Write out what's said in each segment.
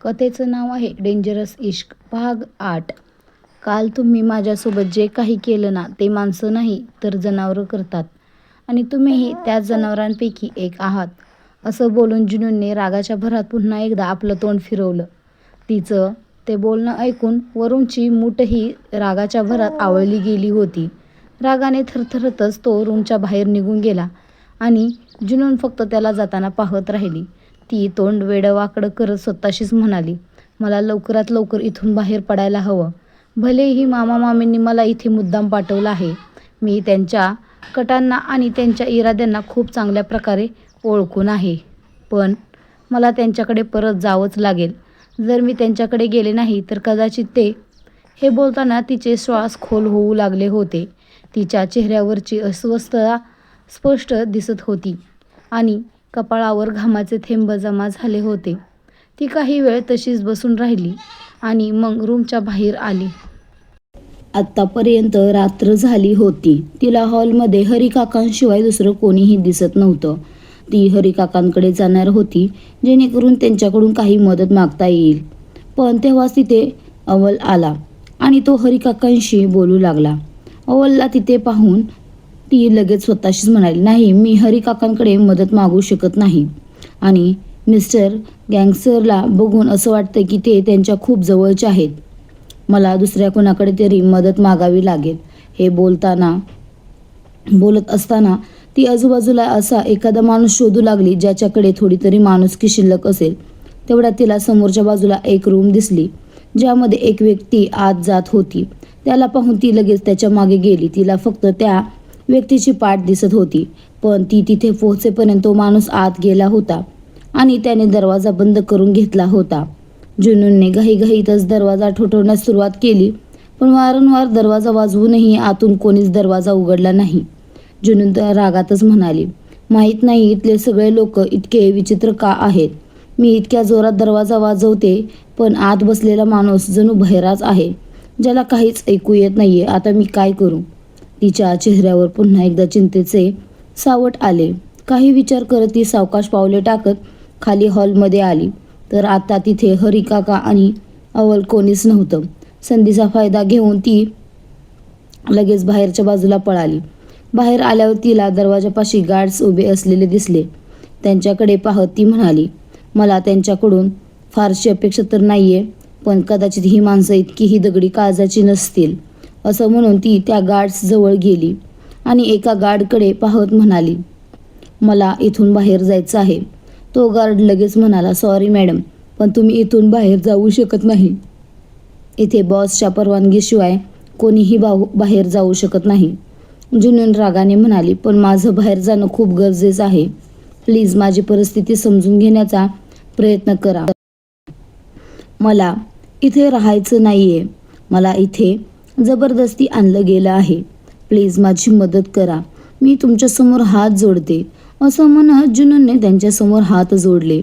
कथेचं नाव आहे डेंजरस इश्क भाग 8. काल तुम्ही माझ्यासोबत जे काही केलं ना ते माणसं नाही तर जनावरं करतात आणि तुम्हीही त्याच जनावरांपैकी एक आहात, असं बोलून जुनूनने रागाच्या भरात पुन्हा एकदा आपलं तोंड फिरवलं. तिचं ते बोलणं ऐकून वरुणची मूठही रागाच्या भरात आवळली गेली होती. रागाने थरथरतच तो रूमच्या बाहेर निघून गेला आणि जुनून फक्त त्याला जाताना पाहत राहिली. ती तोंड वेडंवाकडं करत स्वतःशीच म्हणाली, मला लवकरात लवकर इथून बाहेर पडायला हवं. भलेही मामा मामींनी मला इथे मुद्दाम पाठवलं आहे. मी त्यांच्या कटांना आणि त्यांच्या इराद्यांना खूप चांगल्या प्रकारे ओळखून आहे. पण मला त्यांच्याकडे परत जावंच लागेल. जर मी त्यांच्याकडे गेले नाही तर कदाचित ते. हे बोलताना तिचे श्वास खोल होऊ लागले होते. तिच्या चेहऱ्यावरची अस्वस्थता स्पष्ट दिसत होती आणि कपाळावर घामाचे थेंब जमा झाले होते. ती काही वेळ तशीच बसून राहिली आणि मग रूमच्या बाहेर आली. आत्तापर्यंत रात्र झाली होती. तिला हॉलमध्ये हरिकाकांशिवाय दुसरं कोणीही दिसत नव्हतं. ती हरिकाकांकडे जाणार होती जेणेकरून त्यांच्याकडून काही मदत मागता येईल. पण तेव्हाच तिथे अवल आला आणि तो हरिकाकांशी बोलू लागला. अवलला तिथे पाहून ती लगेच स्वतःशीच म्हणाली, नाही, मी हरिकाकांकडे मदत मागू शकत नाही. आणि मिस्टर गँगस्टरला बघून असं वाटतं की ते त्यांच्या खूप जवळचे आहेत. मला दुसऱ्या कोणाकडे तरी मदत मागावी लागेल. हे बोलत असताना ती आजूबाजूला असा एखादा माणूस शोधू लागली ज्याच्याकडे थोडी तरी माणुसकी शिल्लक असेल. तेवढ्यात तिला समोरच्या बाजूला एक रूम दिसली ज्यामध्ये एक व्यक्ती आत जात होती. त्याला पाहून ती लगेच त्याच्या मागे गेली. तिला फक्त त्या व्यक्तीची पाठ दिसत होती, पण ती तिथे पोहोचेपर्यंत तो माणूस आत गेला होता आणि त्याने दरवाजा बंद करून घेतला होता. जुनूनने घाईघाईतच दरवाजा ठोठावण्यास सुरुवात केली, पण वारंवार दरवाजा वाजवूनही आतून कोणीच दरवाजा उघडला नाही. जुनून रागातच म्हणाली, माहीत नाही इथले सगळे लोक इतके विचित्र का आहेत. मी इतक्या जोरात दरवाजा वाजवते पण आत बसलेला माणूस जणू बहिराच आहे, ज्याला काहीच ऐकू येत नाहीये. आता मी काय करू? तिच्या चेहऱ्यावर पुन्हा एकदा चिंतेचे सावट आले. काही विचार करत ती सावकाश पावले टाकत खाली हॉलमध्ये आली तर आता तिथे हरिकाका आणि अवल कोणीच नव्हतं. संधीचा फायदा घेऊन ती लगेच बाहेरच्या बाजूला पळाली. बाहेर आल्यावर तिला दरवाजापाशी गार्ड्स उभे असलेले दिसले. त्यांच्याकडे पाहत ती म्हणाली, मला त्यांच्याकडून फारशी अपेक्षा तर नाहीये, पण कदाचित ही माणसं इतकीही दगडी काळजाची नसतील. असं म्हणून ती त्या गार्ड्स जवळ गेली आणि एका गार्डकडे पाहत म्हणाली, मला इथून बाहेर जायचं आहे. तो गार्ड लगेच म्हणाला, सॉरी मॅडम, पण तुम्ही इथून बाहेर जाऊ शकत नाही. इथे बॉसच्या परवानगीशिवाय कोणीही बाहेर जाऊ शकत नाही. जुनून रागाने म्हणाली, पण माझं बाहेर जाणं खूप गरजेचं आहे. प्लीज माझी परिस्थिती समजून घेण्याचा प्रयत्न करा. मला इथे राहायचं नाहीये. मला इथे जबरदस्ती आणलं गेलं आहे. प्लीज माझी मदत करा. मी तुमच्यासमोर हात जोडते. असं म्हणत जुनूनने त्यांच्यासमोर हात जोडले.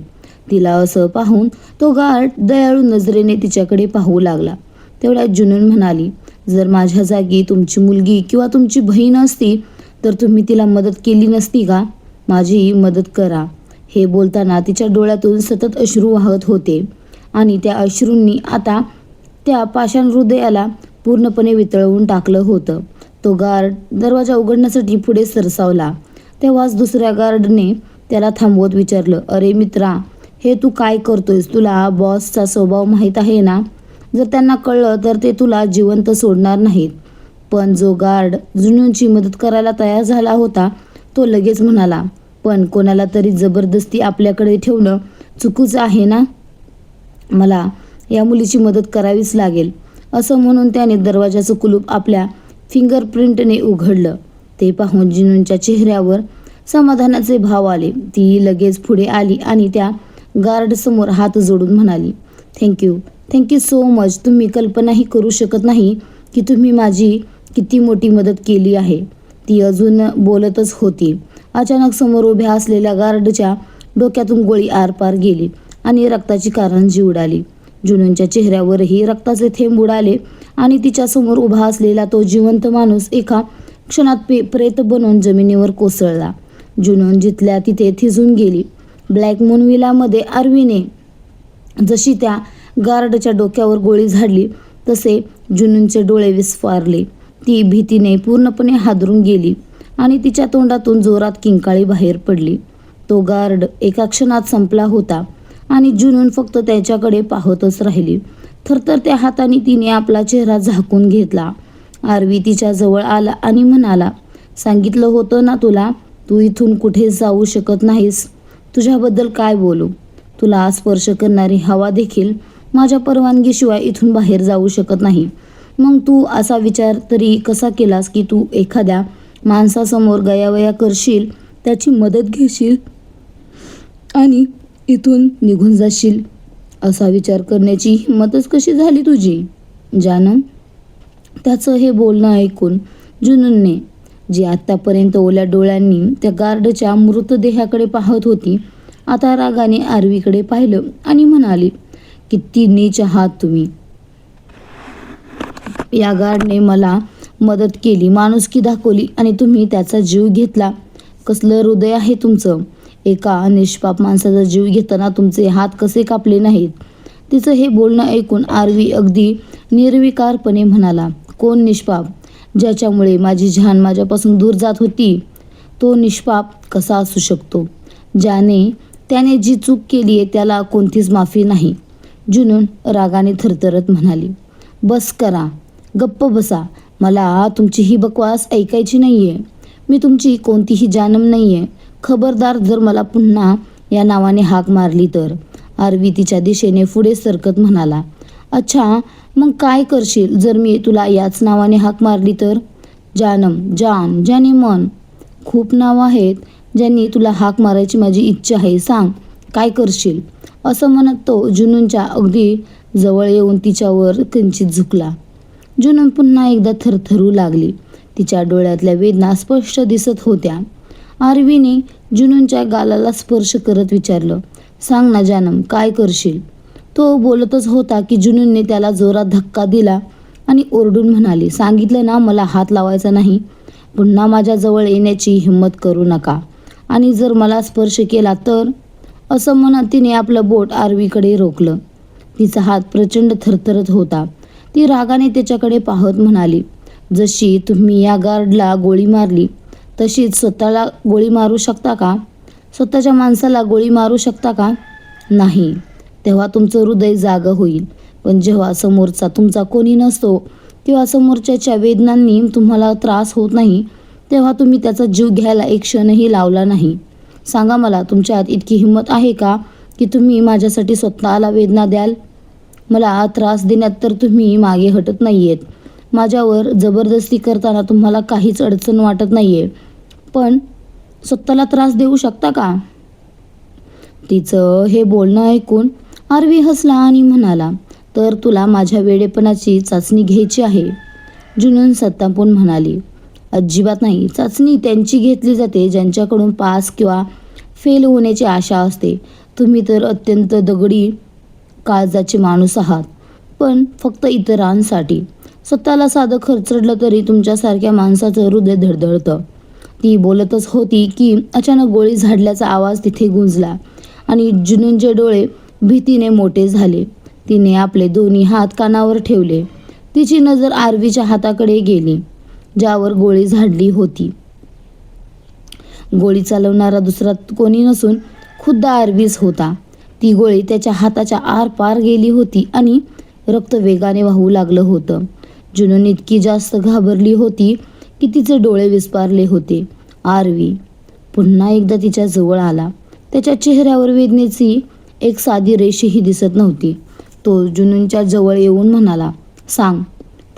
तिला असं पाहून तो गार्ड दयाळू नजरेने तिच्याकडे पाहू लागला. तेवढ्यात जुनून म्हणाली, जर माझ्या जागी तुमची मुलगी किंवा तुमची बहीण असती तर तुम्ही तिला मदत केली नसती का? माझी मदत करा. हे बोलताना तिच्या डोळ्यातून सतत अश्रू वाहत होते आणि त्या अश्रूंनी आता त्या पाषाण हृदयाला पूर्णपणे वितळवून टाकलं होतं. तो गार्ड दरवाजा उघडण्यासाठी पुढे सरसावला. तेव्हाच दुसऱ्या गार्डने त्याला थांबवत विचारलं, अरे मित्रा, हे तू काय करतोयस? तुला बॉसचा स्वभाव माहीत आहे ना? जर त्यांना कळलं तर ते तुला जिवंत सोडणार नाहीत. पण जो गार्ड जुनूनची मदत करायला तयार झाला होता तो लगेच म्हणाला, पण कोणाला तरी जबरदस्ती आपल्याकडे ठेवणं चुकीचं आहे ना? मला या मुलीची मदत करावीच लागेल. असं म्हणून त्याने दरवाजाचं कुलूप आपल्या फिंगरप्रिंटने उघडलं. ते पाहून जुनूनच्या चेहऱ्यावर समाधानाचे भाव आले. ती लगेच पुढे आली आणि त्या गार्डसमोर हात जोडून म्हणाली, थँक्यू सो मच. तुम्ही कल्पनाही करू शकत नाही की तुम्ही माझी किती मोठी मदत केली आहे. ती अजून बोलतच होती. अचानक समोर उभ्या असलेल्या गार्डच्या डोक्यातून गोळी आरपार गेली आणि रक्ताची कारंजी उडाली. जुनूनच्या चेहऱ्यावरही रक्ताचे थेंब उडाले आणि तिच्यासमोर उभा असलेला तो जिवंत माणूस एका क्षणात प्रेत बनून जमिनीवर कोसळला. जुनून जिथल्या तिथे थिजून गेली. ब्लॅक मून विलामध्ये आर्वीने जशी त्या गार्डच्या डोक्यावर गोळी झाडली तसे जुनूनचे डोळे विस्फारले. ती भीतीने पूर्णपणे हादरून गेली आणि तिच्या तोंडातून जोरात किंकाळी बाहेर पडली. तो गार्ड एका क्षणात संपला होता आणि जुनून फक्त त्याच्याकडे पाहतच राहिली. थरथरत्या हाताने तिने आपला चेहरा झाकून घेतला. आरवी तिच्या जवळ आला आणि म्हणाला, सांगितलं होतं ना तुला, तू इथून कुठे जाऊ शकत नाहीस. तुझ्याबद्दल काय बोलू. तुला स्पर्श करणारी हवा देखील माझ्या परवानगीशिवाय इथून बाहेर जाऊ शकत नाही. मग तू असा विचार तरी कसा केलास की तू एखाद्या माणसासमोर गयावया करशील, त्याची मदत घेशील आणि इथून निघून जाशील. असा विचार करण्याची हिंमतच कशी झाली तुझी. जानम. त्याचं हे बोलणं ऐकून जुनूनने, जी आत्तापर्यंत ओल्या डोळ्यांनी त्या गार्डच्या मृतदेहाकडे पाहत होती, आता रागाने आरवीकडे पाहिलं आणि म्हणाली, किती नीच आहात तुम्ही. या गार्डने मला मदत केली, माणुसकी दाखवली आणि तुम्ही त्याचा जीव घेतला. कसलं हृदय आहे तुमचं. एका निष्पाप माणसाचा जीव घेताना तुमचे हात कसे कापले नाहीत. तिचं हे बोलणं ऐकून आरवी अगदी निर्विकारपणे म्हणाला, कोण निष्पाप. ज्याच्यामुळे माझी जान माझ्यापासून दूर जात होती, तो निष्पाप कसा असू शकतो. त्याने जी चूक केली आहे त्याला कोणतीच माफी नाही. जुनून रागाने थरथरत म्हणाली, बस करा, गप्प बसा. मला तुमची ही बकवास ऐकायची नाहीये. मी तुमची कोणतीही जानम नाहीये. खबरदार जर मला पुन्हा या नावाने हाक मारली तर. आरवी तिच्या दिशेने पुढे सरकत म्हणाला, अच्छा मग काय करशील जर मी तुला याच नावाने हाक मारली तर. जानम, जान, जाने मन, खूप नावं आहेत ज्यांनी तुला हाक मारायची माझी इच्छा आहे. सांग काय करशील. असं म्हणत तो जुनूनच्या अगदी जवळ येऊन तिच्यावर किंचित झुकला. जुनून पुन्हा एकदा थरथरू लागली. तिच्या डोळ्यातल्या वेदना स्पष्ट दिसत होत्या. आरवीने जुनूनच्या गालाला स्पर्श करत विचारलं, सांग ना जानम, काय करशील. तो बोलतच होता की जुनूनने त्याला जोरात धक्का दिला आणि ओरडून म्हणाली, सांगितलं ना मला हात लावायचा नाही. पुन्हा माझ्या जवळ येण्याची हिंमत करू नका आणि जर मला स्पर्श केला तर. असं म्हणत तिने आपलं बोट आरवीकडे रोखलं. तिचा हात प्रचंड थरथरत होता. ती रागाने त्याच्याकडे पाहत म्हणाली, जशी तुम्ही या गार्डला गोळी मारली तशीच स्वतःला गोळी मारू शकता का. स्वतःच्या माणसाला गोळी मारू शकता का. नाही. तेव्हा तुमचं हृदय जागं होईल. पण जेव्हा समोरचा तुमचा कोणी नसतो किंवा समोरच्याच्या वेदनांनी तुम्हाला त्रास होत नाही, तेव्हा तुम्ही त्याचा जीव घ्यायला एक क्षणही लावला नाही. सांगा मला, तुमच्यात इतकी हिंमत आहे का की तुम्ही माझ्यासाठी स्वतःला वेदना द्याल. मला त्रास देण्यात तर तुम्ही मागे हटत नाहीयेत. माझ्यावर जबरदस्ती करताना तुम्हाला काहीच अडचण वाटत नाहीये, पण स्वतःला त्रास देऊ शकता का. तिचं हे बोलणं ऐकून आरवी हसला आणि म्हणाला, तर तुला माझ्या वेडेपणाची चाचणी घ्यायची आहे. जुनून संतापून म्हणाली, अजिबात नाही. चाचणी त्यांची घेतली जाते ज्यांच्याकडून पास किंवा फेल होण्याची आशा असते. तुम्ही तर अत्यंत दगडी काळजाचे माणूस आहात, पण फक्त इतरांसाठी. स्वतःला साधं खरचडलं तरी तुमच्यासारख्या माणसाचं हृदय धडधडतं. ती बोलतच होती की अचानक गोळी झाडल्याचा आवाज तिथे गुंजला आणि जुनूनचे डोळे भीतीने मोठे झाले. तिने आपले दोन्ही हात कानावर ठेवले. तिची नजर आरवीच्या हाताकडे गेली, ज्यावर गोळी झाडली होती. गोळी चालवणारा दुसरा कोणी नसून खुद्द आरवीच होता. ती गोळी त्याच्या हाताच्या आरपार गेली होती आणि रक्त वेगाने वाहू लागलं होतं. जुनून इतकी जास्त घाबरली होती की तिचे डोळे विस्पारले होते. आरवी पुन्हा एकदा तिच्या जवळ आला. त्याच्या चेहऱ्यावर वेदनेची एक साधी रेषही दिसत नव्हती. तो जुनूनच्या जवळ येऊन म्हणाला, सांग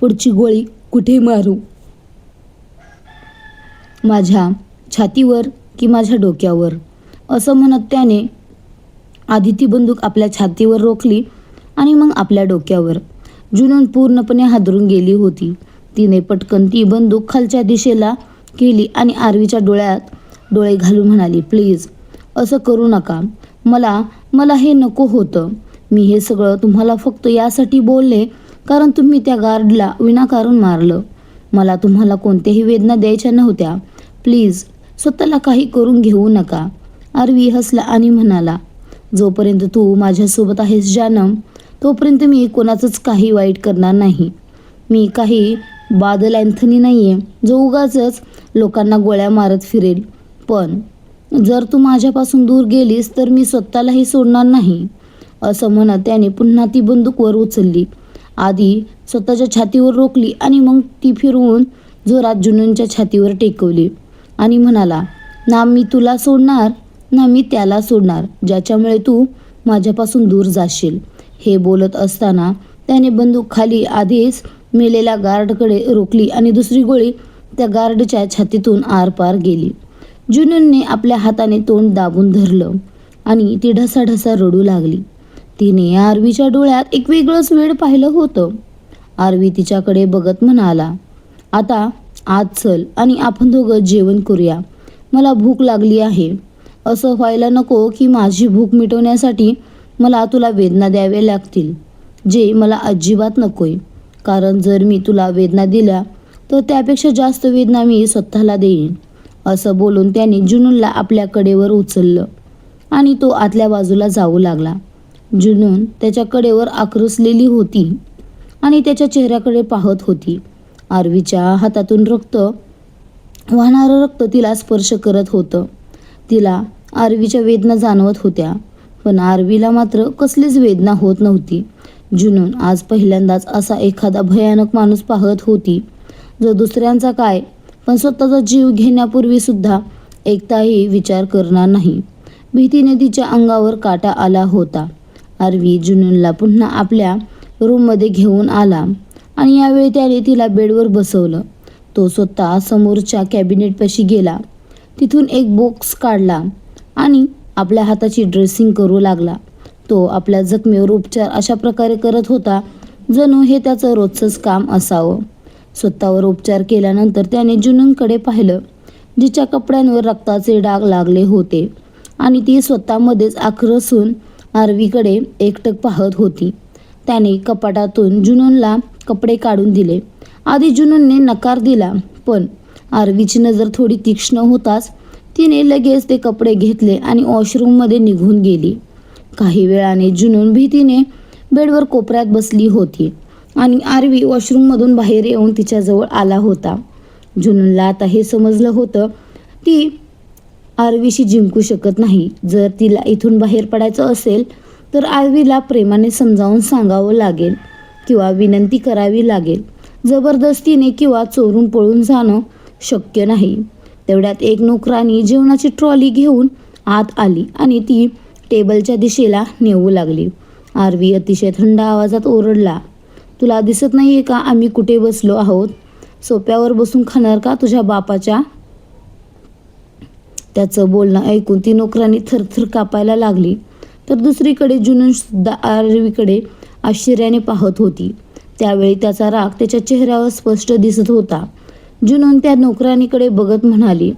पुढची गोळी कुठे मारू. माझ्या छातीवर की माझ्या डोक्यावर. असं म्हणत त्याने आधी ती बंदूक आपल्या छातीवर रोखली आणि मग आपल्या डोक्यावर. जुनून पूर्णपणे हादरून गेली होती. तिने पटकन ती बंदूक खालच्या दिशेला केली आणि आरवीच्या डोळ्यात डोळे घालून म्हणाली, प्लीज असं करू नका. मला हे नको होतं. मी हे सगळं तुम्हाला फक्त यासाठी बोलले कारण तुम्ही त्या गार्डला विनाकारण मारलं. मला तुम्हाला कोणत्याही वेदना द्यायच्या नव्हत्या. प्लीज स्वतःला काही करून घेऊ नका. आरवी हसला आणि म्हणाला, जोपर्यंत तू माझ्यासोबत आहेस जानम, तोपर्यंत मी कोणाचंच काही वाईट करणार नाही. मी काही बादल अँथनी नाही आहे जो उगाचच लोकांना गोळ्या मारत फिरेल. पण जर तू माझ्यापासून दूर गेलीस तर मी स्वतःलाही सोडणार नाही. असं म्हणत त्याने पुन्हा ती बंदूक वर उचलली. आधी स्वतःच्या छातीवर रोखली आणि मग ती फिरवून जोरात जुनूनच्या छातीवर टेकवली आणि म्हणाला, ना मी तुला सोडणार ना मी त्याला सोडणार ज्याच्यामुळे तू माझ्यापासून दूर जाशील. हे बोलत असताना त्याने बंदूक खाली आधीच मेलेल्या गार्डकडे रोखली आणि दुसरी गोळी त्या गार्डच्या छातीतून आरपार गेली. जुनूनने आपल्या हाताने तोंड दाबून धरलं आणि ती ढसाढसा रडू लागली. तिने आरवीच्या डोळ्यात एक वेगळंच वेड पाहिलं होतं. आरवी तिच्याकडे बघत म्हणाला, आता आत चल आणि आपण दोघं जेवण करूया. मला भूक लागली आहे. असं व्हायला नको की माझी भूक मिटवण्यासाठी मला तुला वेदना द्याव्या लागतील, जे मला अजिबात नकोय. कारण जर मी तुला वेदना दिल्या तर त्यापेक्षा जास्त वेदना मी स्वतःला देईन. असं बोलून त्याने जुनूनला आपल्या कडेवर उचललं आणि तो आतल्या बाजूला जाऊ लागला. जुनून त्याच्या कडेवर आक्रसलेली होती आणि त्याच्या चेहऱ्याकडे पाहत होती. आरवीच्या हातातून वाहणारं रक्त तिला स्पर्श करत होतं. तिला आरवीच्या वेदना जाणवत होत्या, पण आरवीला मात्र कसलीच वेदना होत नव्हती. जुनून आज पहिल्यांदाच असा एखादा भयानक माणूस पाहत होती जो दुसऱ्यांचा काय पण स्वतःचा जीव घेण्यापूर्वी सुद्धा एकदाही विचार करणार नाही. भीतीने तिच्या अंगावर काटा आला होता. आरवी जुनूनला पुन्हा आपल्या रूममध्ये घेऊन आला आणि यावेळी त्याने तिला बेडवर बसवलं. तो स्वतः समोरच्या कॅबिनेटपाशी गेला. तिथून एक बॉक्स काढला आणि आपल्या हाताची ड्रेसिंग करू लागला. तो आपल्या जखमेवर उपचार अशा प्रकारे करत होता जणू हे त्याचं रोजचंच काम असावं. स्वतःवर उपचार केल्यानंतर त्याने जुनूनकडे पाहिलं, जिच्या कपड्यांवर रक्ताचे डाग लागले होते आणि ती स्वतःमध्येच आक्रसून आरवीकडे एकटक पाहत होती. त्याने कपाटातून जुनूनला कपडे काढून दिले. आधी जुनूनने नकार दिला, पण आरवीची नजर थोडी तीक्ष्ण होताच तिने लगेच ते कपडे घेतले आणि वॉशरूममध्ये निघून गेली. काही वेळाने जुनून भीतीने बेडवर कोपऱ्यात बसली होती आणि आरवी वॉशरूममधून बाहेर येऊन तिच्याजवळ आला होता. जुनूनला आता हे समजलं होतं ती आरवीशी जिंकू शकत नाही. जर तिला इथून बाहेर पडायचं असेल तर आरवीला प्रेमाने समजावून सांगावं लागेल किंवा विनंती करावी लागेल. जबरदस्तीने किंवा चोरून पळून जाणं शक्य नाही. तेवढ्यात एक नोकरानी जेवणाची ट्रॉली घेऊन आत आली आणि ती टेबलच्या दिशेला नेऊ लागली. आरवी अतिशय थंड आवाजात ओरडला, तुला दिसत नाहीये का आम्ही कुठे बसलो आहोत? सोप्यावर बसून खाणार का तुझ्या बापाच्या? त्याचं बोलणं ऐकून ती नोकरानी थरथर कापायला लागली. तर दुसरीकडे जुनून सुद्धा आरवीकडे आश्चर्याने पाहत होती. त्यावेळी त्याचा राग त्याच्या चेहऱ्यावर स्पष्ट दिसत होता. जुनून त्या नोकरानीकडे बघत म्हणाली,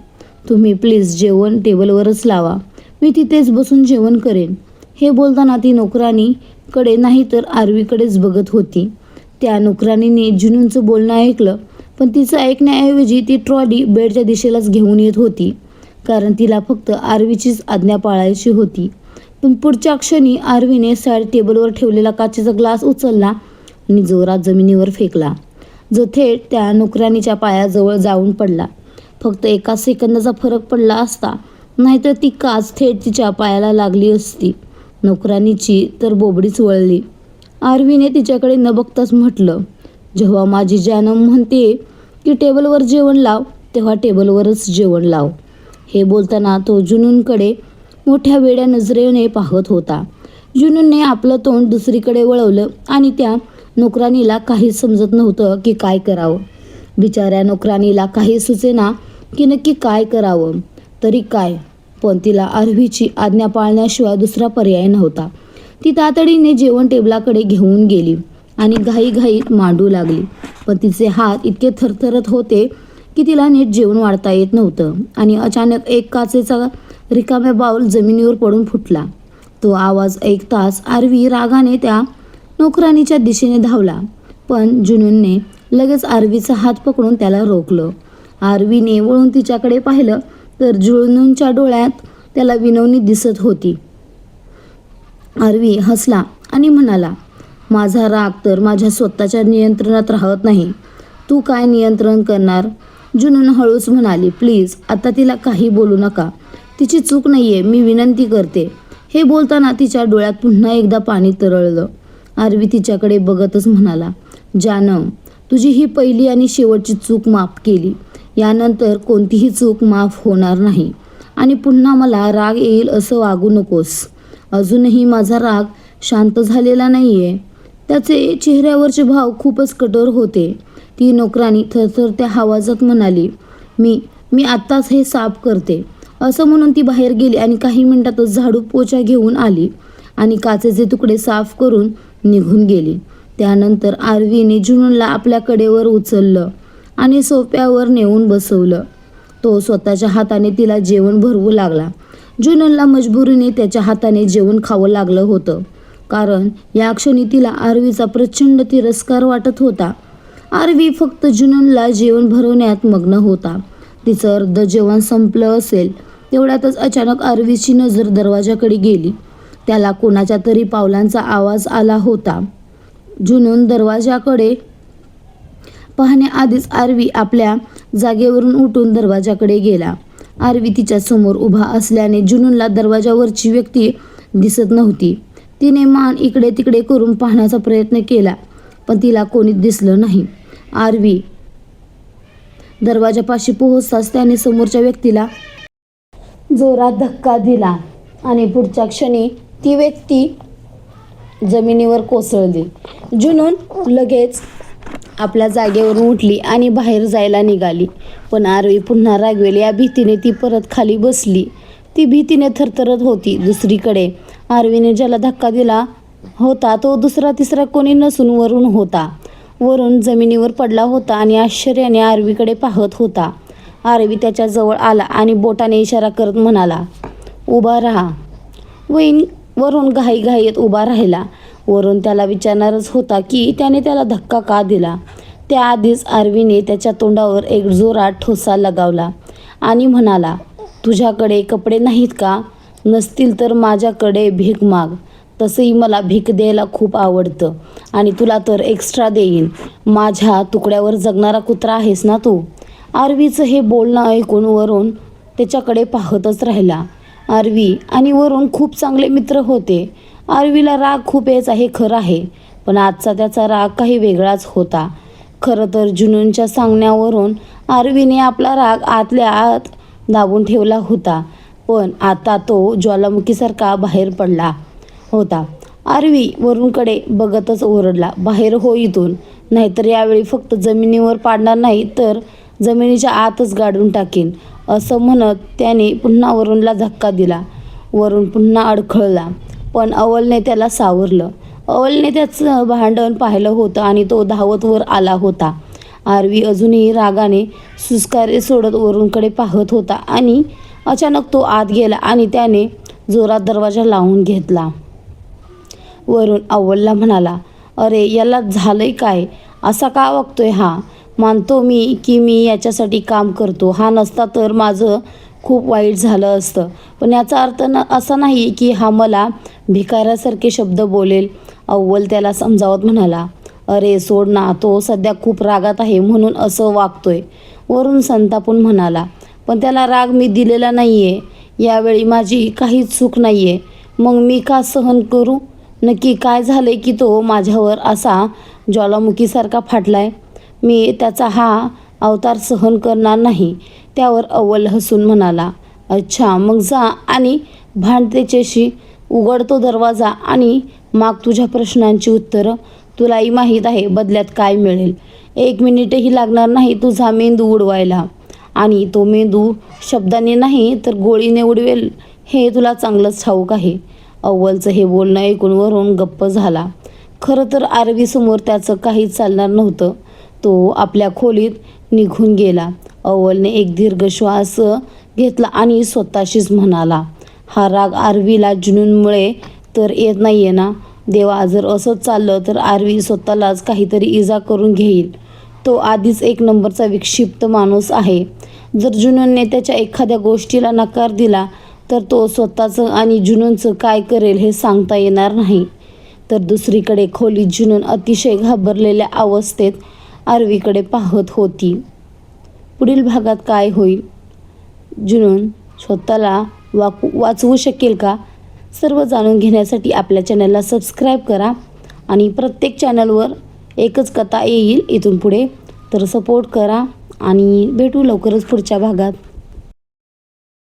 तुम्ही प्लीज जेवण टेबलवरच लावा, मी तिथेच बसून जेवण करेन. हे बोलताना ती नोकरानीकडे नाही तर आरवीकडेच बघत होती. त्या नोकरानीने जुनूनचं बोलणं ऐकलं, पण तिचं ऐकण्याऐवजी ती ट्रॉली बेडच्या दिशेलाच घेऊन येत होती, कारण तिला फक्त आरवीचीच आज्ञा पाळायची होती. पण पुढच्या क्षणी आरवीने साईड टेबलवर ठेवलेला काचेचा ग्लास उचलला आणि जोरात जमिनीवर फेकला, जो थेट त्या नोकरानीच्या पायाजवळ जाऊन पडला. फक्त एका सेकंदाचा फरक पडला असता, नाहीतर ती काच थेट तिच्या पायाला लागली असती. नोकरानीची तर बोबडीच वळली. आरवीने तिच्याकडे न बघताच म्हटलं, जेव्हा माझी जानम म्हणते की टेबलवर जेवण लाव, तेव्हा टेबलवरच जेवण लाव. हे बोलताना तो जुनूनकडे मोठ्या वेड्या नजरेने पाहत होता. जुनूनने आपलं तोंड दुसरीकडे वळवलं आणि त्या नोकरानीला काहीच समजत नव्हतं की काय करावं. बिचाऱ्या नोकरानीला काही सुचेना की नक्की काय करावं. तरी काय, पण तिला आरवीची आज्ञा पाळण्याशिवाय दुसरा पर्याय नव्हता. ती तातडीने जेवण टेबलाकडे घेऊन गेली आणि घाईघाईत मांडू लागली. पण तिचे हात इतके थरथरत होते की तिला नीट जेवण वाढता येत नव्हतं. आणि अचानक एक काचेचा रिकाम्या बाउल जमिनीवर पडून फुटला. तो आवाज ऐकताच आरवी रागाने त्या नोकरानीच्या दिशेने धावला, पण जुनूनने लगेच आरवीचा हात पकडून त्याला रोखलं. आरवीने वळून तिच्याकडे पाहिलं तर जुनूनच्या डोळ्यात त्याला विनवणी दिसत होती. आरवी हसला आणि म्हणाला, माझा राग तर माझ्या स्वतःच्या नियंत्रणात राहत नाही. तू काय नियंत्रण करणार? जुनून हळूच म्हणाली, प्लीज आता तिला काही बोलू नका. तिची चूक नाहीये, मी विनंती करते. हे बोलताना तिच्या डोळ्यात पुन्हा एकदा पाणी तरळलं. आरवी तिच्याकडे बघतच म्हणाला, जानम, तुझी ही पहिली आणि शेवटची चूक माफ केली. यानंतर कोणतीही चूक माफ होणार नाही आणि पुन्हा मला राग येईल असं वागू नकोस. अजूनही माझा राग शांत झालेला नाहीये. त्याचे चेहऱ्यावरचे भाव खूपच कठोर होते. ती नोकरानी थरथरत्या आवाजात म्हणाली, मी आत्ताच हे साफ करते. असं म्हणून ती बाहेर गेली आणि काही मिनिटातच झाडू पोछा घेऊन आली आणि काचेचे तुकडे साफ करून निघून गेली. त्यानंतर आरवीने जुनूनला आपल्या कडेवर उचललं आणि सोफ्यावर नेऊन बसवलं. तो स्वतःच्या हाताने तिला जेवण भरवू लागला. जुनूनला मजबुरीने त्याच्या हाताने जेवण खावं लागलं होतं, कारण या क्षणी तिला आरवीचा प्रचंड तिरस्कार वाटत होता. आरवी फक्त जुनूनला जेवण भरवण्यात मग्न होता. तिचं अर्ध जेवण संपलं असेल तेवढ्यातच अचानक आरवीची नजर दरवाजाकडे गेली. त्याला कोणाच्या तरी पावलांचा आवाज आला होता. जुनून दरवाजाकडे पाहण्याआधीच आरवी आपल्या जागेवरून उठून दरवाजाकडे गेला. आरवी तिच्या समोर उभा असल्याने जुनूनला दरवाजावरची व्यक्ती दिसत नव्हती. तिने मान इकडे तिकडे करून पाहण्याचा प्रयत्न केला, पण तिला कोणीच दिसलं नाही. आरवी दरवाजापाशी पोहोचताच त्याने समोरच्या व्यक्तीला जोरात धक्का दिला आणि पुढच्या क्षणी ती व्यक्ती जमिनीवर कोसळली. जुनून लगेच आपल्या जागेवरून उठली आणि बाहेर जायला निघाली, पण आरवी पुन्हा रागवेल या भीतीने ती परत खाली बसली. ती भीतीने थरथरत होती. दुसरीकडे आरवीने ज्याला धक्का दिला होता तो दुसरा तिसरा कोणी नसून वरून होता. वरून जमिनीवर पडला होता आणि आश्चर्याने आरवीकडे पाहत होता. आरवी त्याच्या जवळ आला आणि बोटाने इशारा करत म्हणाला, उभा राहा. वरून घाईघाईत उभा राहिला. वरून त्याला विचारणारच होता की त्याने त्याला धक्का का दिला. त्याआधीच आरवीने त्याच्या तोंडावर एक जोरात ठोसा लगावला आणि म्हणाला, तुझ्याकडे कपडे नाहीत का? नसतील तर माझ्याकडे भीक माग. तसंही मला भीक द्यायला खूप आवडतं आणि तुला तर एक्स्ट्रा देईन. माझ्या तुकड्यावर जगणारा कुत्रा आहेस ना तू. आरवीचं हे बोलणं ऐकून वरून त्याच्याकडे पाहतच राहिला. आरवी आणि वरून खूप चांगले मित्र होते. आरवीला राग खूप यायचा हे खरं आहे, पण आजचा त्याचा राग काही वेगळाच होता. खरं तर जुनूनच्या सांगण्यावरून आरवीने आपला राग आतल्या आत दाबून ठेवला होता, पण आता तो ज्वालामुखीसारखा बाहेर पडला होता. आरवी वरूनकडे बघतच ओरडला, बाहेर हो इथून, नाहीतर यावेळी फक्त जमिनीवर पाडणार नाही तर जमिनीच्या आतच गाडून टाकीन. असं म्हणत त्याने पुन्हा वरूनला धक्का दिला. वरून पुन्हा अडखळला, पण अवलने त्याला सावरलं. अवलने त्याचं भांडण पाहिलं होतं आणि तो धावत वर आला होता. आरवी अजूनही रागाने सुस्कारे सोडत वरूनकडे पाहत होता आणि अचानक तो आत गेला आणि त्याने जोरात दरवाजा लावून घेतला. वरून अव्वलला म्हणाला, अरे याला झालंय काय? असा का वागतोय हा? मानतो मी की मी याच्यासाठी काम करतो. हा नसता तर माझं खूप वाईट झालं असतं, पण याचा अर्थ असा नाही की हा मला भिकाऱ्यासारखे शब्द बोलेल. अव्वल त्याला समजावत म्हणाला, अरे सोड ना, तो सध्या खूप रागात आहे म्हणून असं वागतोय. वरून संतापून म्हणाला, पण त्याला राग मी दिलेला नाही आहे. यावेळी माझी काहीच चूक नाही आहे. मग मी का सहन करू? नक्की काय झालंय की तो माझ्यावर असा ज्वालामुखीसारखा फाटलाय? मी त्याचा हा अवतार सहन करणार नाही. त्यावर अव्वल हसून म्हणाला, अच्छा मग जा आणि भांड त्याच्याशी. उघडतो दरवाजा आणि माग तुझ्या प्रश्नांची उत्तरं. तुलाही माहीत आहे बदल्यात काय मिळेल. 1 मिनिटही लागणार नाही तुझा मेंदू उडवायला, आणि तो मेंदू शब्दाने नाही तर गोळीने उडवेल हे तुला चांगलंच ठाऊक आहे. अव्वलचं हे बोलणं ऐकून वरून गप्प झाला. खरं तर आरवीसमोर त्याचं काहीच चालणार नव्हतं. तो आपल्या खोलीत निघून गेला. अव्वलने एक दीर्घ श्वास घेतला आणि स्वतःशीच म्हणाला, हा राग आरवीला जुनूनमुळे तर येत नाहीये ना. देवा, जर असंच चाललं तर आरवी स्वतःलाच काहीतरी इजा करून घेईल. तो आधीच 1 नंबरचा विक्षिप्त माणूस आहे. जर जुनूनने त्याच्या एखाद्या गोष्टीला नकार दिला तर तो स्वतःचं आणि जुनूनचं काय करेल हे सांगता येणार नाही. तर दुसरीकडे खोलीत जुनून अतिशय घाबरलेल्या अवस्थेत आरवीकडे पाहत होती. पुढील भागात काय होईल? जुनून स्वतःला वाचवू शकेल का? सर्व जाणून घेण्यासाठी आपल्या चॅनलला सबस्क्राईब करा आणि प्रत्येक चॅनलवर एकच कथा येईल इथून पुढे, तर सपोर्ट करा आणि भेटू लवकरच पुढच्या भागात.